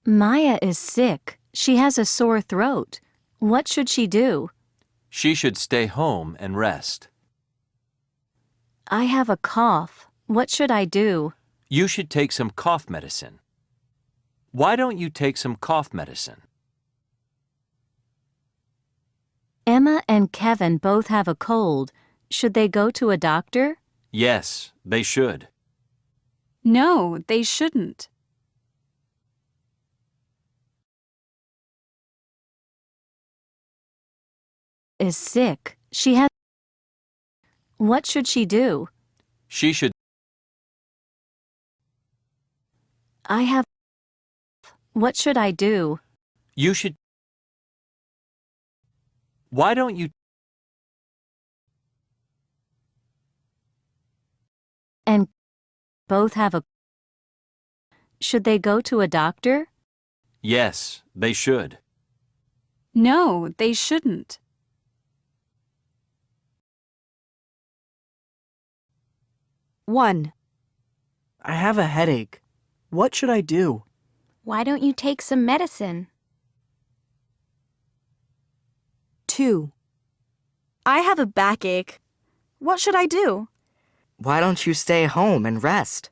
Maya is sick. She has a sore throat. What should she do? She should stay home and rest. I have a cough. What should I do? You should take some cough medicine. Why don't you take some cough medicine? Emma and Kevin both have a cold. Should they go to a doctor? Yes, they should. No, they shouldn't. Is sick. She has. What should she do? She should. I have. What should I do? You should. Why don't you? And both have a. Should they go to a doctor? Yes, they should. No, they shouldn't. One. I have a headache. What should I do? Why don't you take some medicine? 2. I have a backache. What should I do? Why don't you stay home and rest?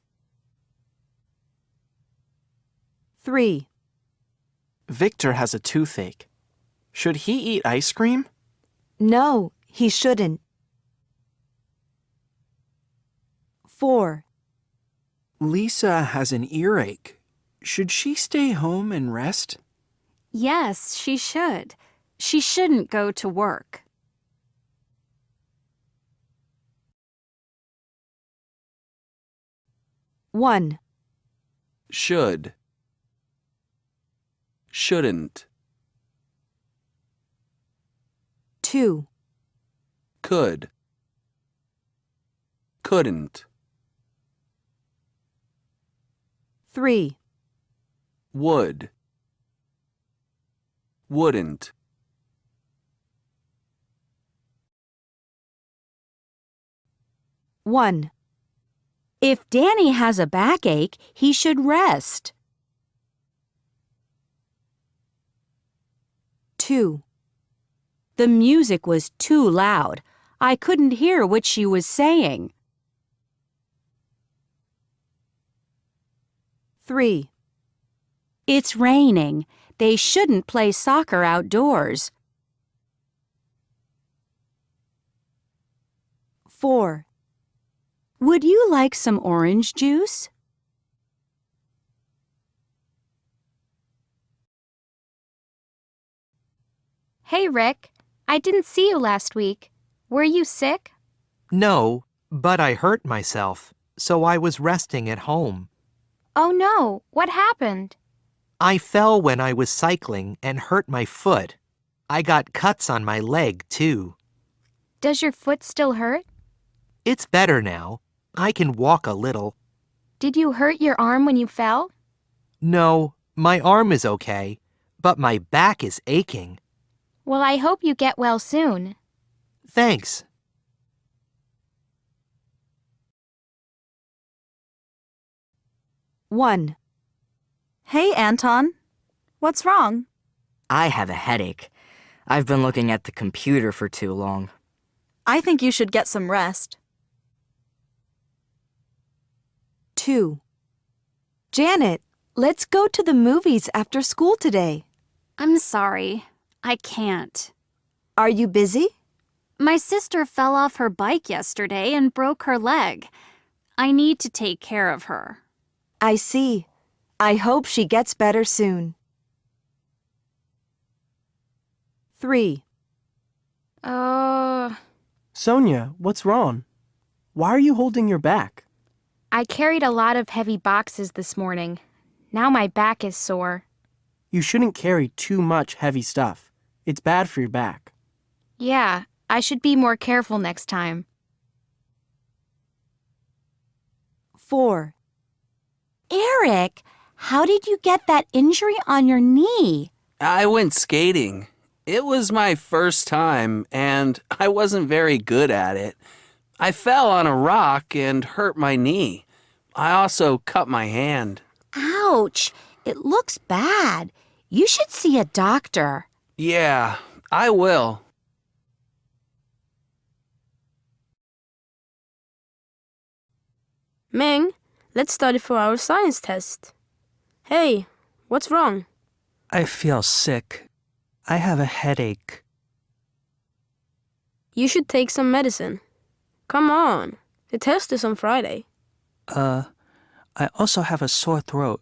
3. Victor has a toothache. Should he eat ice cream? No, he shouldn't. 4. Lisa has an earache. Should she stay home and rest? Yes, she should. She shouldn't go to work. 1. Should. Shouldn't. 2. Could. Couldn't. 3. Would. Wouldn't. 1. If Danny has a backache, he should rest. 2. The music was too loud. I couldn't hear what she was saying. 3. It's raining. They shouldn't play soccer outdoors. 4. Would you like some orange juice? Hey, Rick. I didn't see you last week. Were you sick? No, but I hurt myself, so I was resting at home. Oh no, what happened? I fell when I was cycling and hurt my foot. I got cuts on my leg, too. Does your foot still hurt? It's better now. I can walk a little. Did you hurt your arm when you fell? No, my arm is okay, but my back is aching. Well, I hope you get well soon. Thanks. One. Hey, Anton. What's wrong? I have a headache. I've been looking at the computer for too long. I think you should get some rest. 2. Janet, let's go to the movies after school today. I'm sorry. I can't. Are you busy? My sister fell off her bike yesterday and broke her leg. I need to take care of her. I see. I hope she gets better soon. 3. Sonia, what's wrong? Why are you holding your back? I carried a lot of heavy boxes this morning. Now my back is sore. You shouldn't carry too much heavy stuff. It's bad for your back. Yeah, I should be more careful next time. 4. Eric, how did you get that injury on your knee? I went skating. It was my first time, and I wasn't very good at it. I fell on a rock and hurt my knee. I also cut my hand. Ouch! It looks bad. You should see a doctor. Yeah, I will. Ming, let's study for our science test. Hey, what's wrong? I feel sick. I have a headache. You should take some medicine. Come on, the test is on Friday. I also have a sore throat.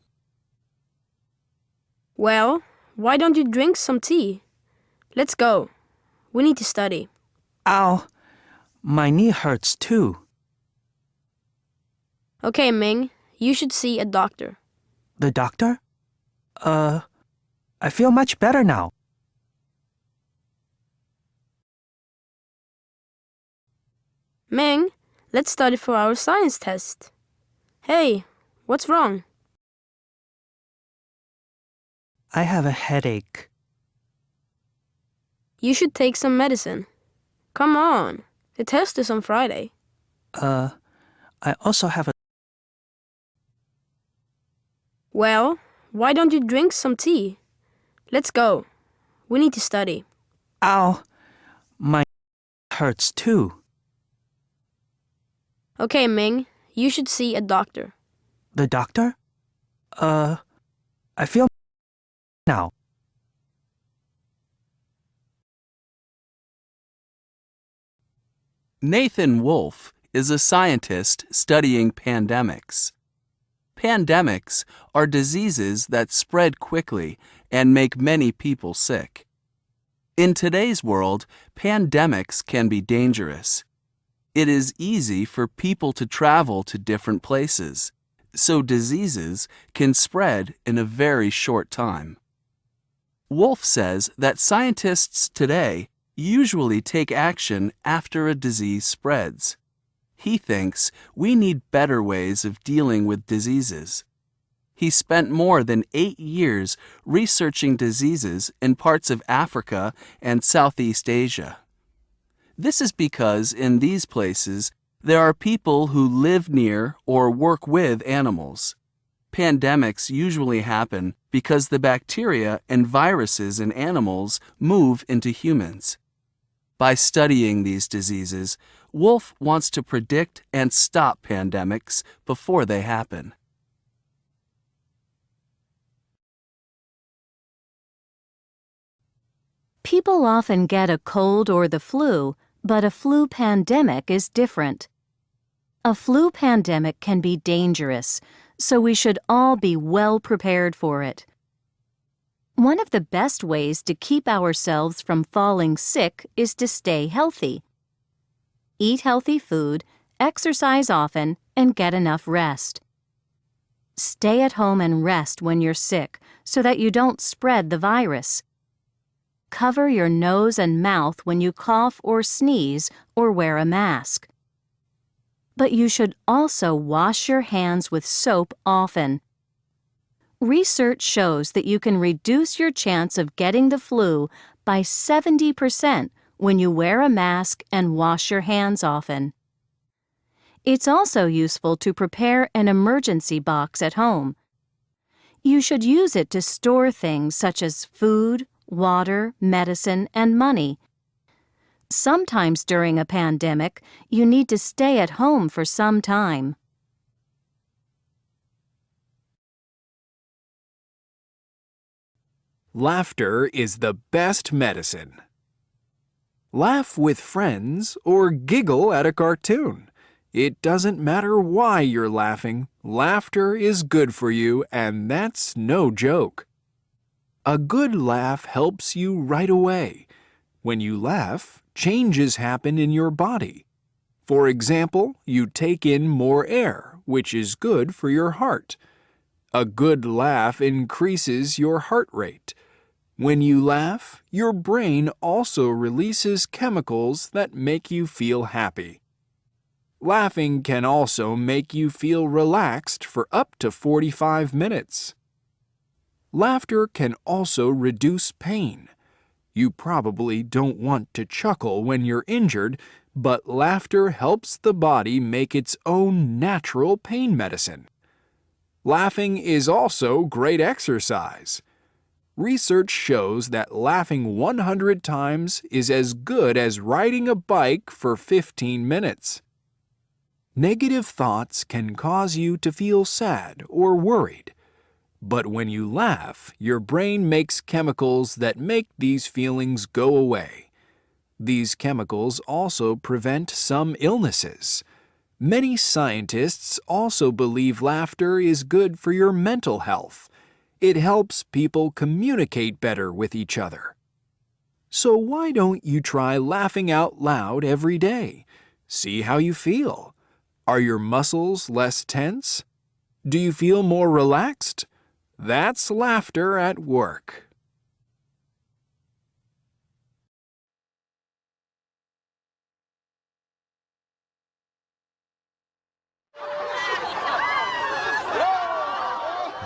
Well, why don't you drink some tea? Let's go. We need to study. Ow! My knee hurts too. Okay, Ming, you should see a doctor. The doctor? I feel much better now. Ming, let's study for our science test. Hey, what's wrong? I have a headache. You should take some medicine. Come on, the test is on Friday. I also have a... Well, why don't you drink some tea? Let's go. We need to study. Ow! My hurts too. Okay, Ming, you should see a doctor. The doctor? I feel now. Nathan Wolfe is a scientist studying pandemics. Pandemics are diseases that spread quickly and make many people sick. In today's world, pandemics can be dangerous. It is easy for people to travel to different places, so diseases can spread in a very short time. Wolfe says that scientists today usually take action after a disease spreads. He thinks we need better ways of dealing with diseases. He spent more than 8 years researching diseases in parts of Africa and Southeast Asia. This is because in these places, there are people who live near or work with animals. Pandemics usually happen because the bacteria and viruses in animals move into humans. By studying these diseases, Wolfe wants to predict and stop pandemics before they happen. People often get a cold or the flu, but a flu pandemic is different. A flu pandemic can be dangerous, so we should all be well prepared for it. One of the best ways to keep ourselves from falling sick is to stay healthy. Eat healthy food, exercise often, and get enough rest. Stay at home and rest when you're sick so that you don't spread the virus. Cover your nose and mouth when you cough or sneeze or wear a mask. But you should also wash your hands with soap often. Research shows that you can reduce your chance of getting the flu by 70% when you wear a mask and wash your hands often. It's also useful to prepare an emergency box at home. You should use it to store things such as food, water, medicine, and money. Sometimes during a pandemic, you need to stay at home for some time. Laughter is the best medicine. Laugh with friends or giggle at a cartoon. It doesn't matter why you're laughing. Laughter is good for you, and that's no joke. A good laugh helps you right away. When you laugh, changes happen in your body. For example, you take in more air, which is good for your heart. A good laugh increases your heart rate. When you laugh, your brain also releases chemicals that make you feel happy. Laughing can also make you feel relaxed for up to 45 minutes. Laughter can also reduce pain. You probably don't want to chuckle when you're injured, but laughter helps the body make its own natural pain medicine. Laughter can also reduce pain. You probably don't want to chuckle when you're injured, but laughter helps the body make its own natural pain medicine. Laughing is also great exercise. Research shows that laughing 100 times is as good as riding a bike for 15 minutes. Negative thoughts can cause you to feel sad or worried. But when you laugh, your brain makes chemicals that make these feelings go away. These chemicals also prevent some illnesses. Many scientists also believe laughter is good for your mental health. It helps people communicate better with each other. So why don't you try laughing out loud every day? See how you feel. Are your muscles less tense? Do you feel more relaxed? That's laughter at work.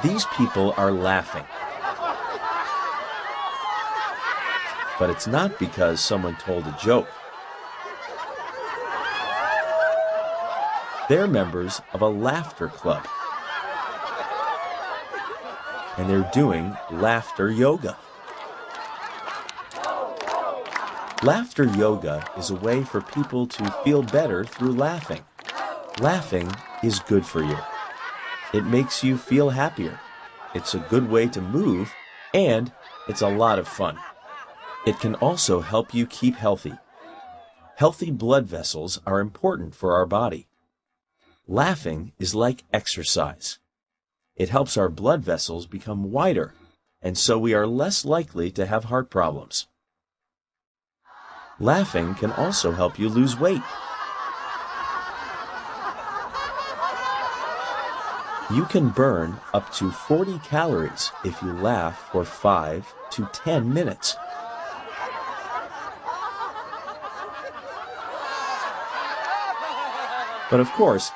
These people are laughing. But it's not because someone told a joke. They're members of a laughter club. And they're doing laughter yoga. Laughter yoga is a way for people to feel better through laughing. Laughing is good for you. It makes you feel happier. It's a good way to move, and it's a lot of fun. It can also help you keep healthy. Healthy blood vessels are important for our body. Laughing is like exercise. It helps our blood vessels become wider, and so we are less likely to have heart problems. Laughing can also help you lose weight. You can burn up to 40 calories if you laugh for 5 to 10 minutes. But of course,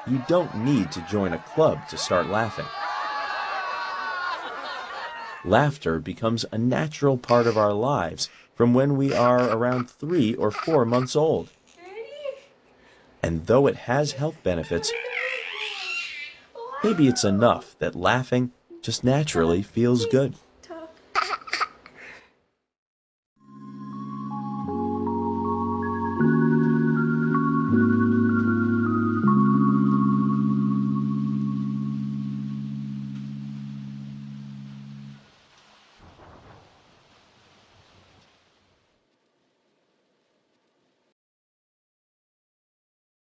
you don't need to join a club to start laughing. Laughter becomes a natural part of our lives from when we are around 3 or 4 months old. And though it has health benefits, maybe it's enough that laughing just naturally feels good.